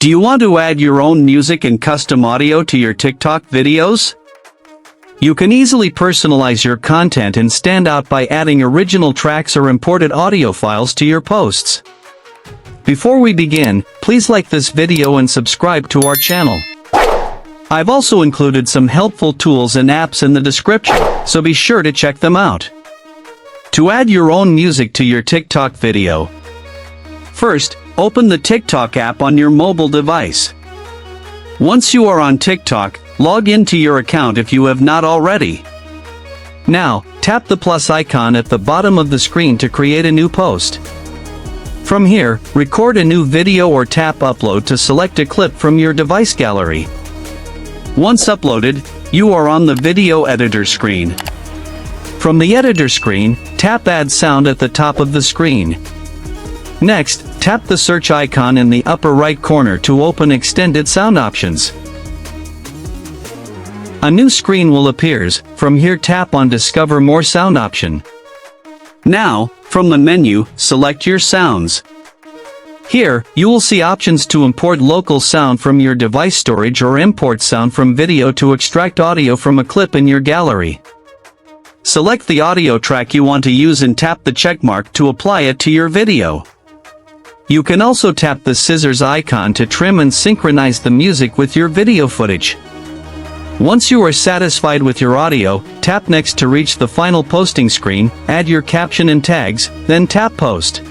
Do you want to add your own music and custom audio to your TikTok videos? You can easily personalize your content and stand out by adding original tracks or imported audio files to your posts. Before we begin, please like this video and subscribe to our channel. I've also included some helpful tools and apps in the description, so be sure to check them out. To add your own music to your TikTok video, first, open the TikTok app on your mobile device. Once you are on TikTok, log into your account if you have not already. Now, tap the plus icon at the bottom of the screen to create a new post. From here, record a new video or tap Upload to select a clip from your device gallery. Once uploaded, you are on the video editor screen. From the editor screen, tap Add Sound at the top of the screen. Next, tap the search icon in the upper right corner to open extended sound options. A new screen will appear. From here, tap on Discover More Sound option. Now, from the menu, select your sounds. Here, you will see options to import local sound from your device storage or import sound from video to extract audio from a clip in your gallery. Select the audio track you want to use and tap the checkmark to apply it to your video. You can also tap the scissors icon to trim and synchronize the music with your video footage. Once you are satisfied with your audio, tap Next to reach the final posting screen, add your caption and tags, then tap Post.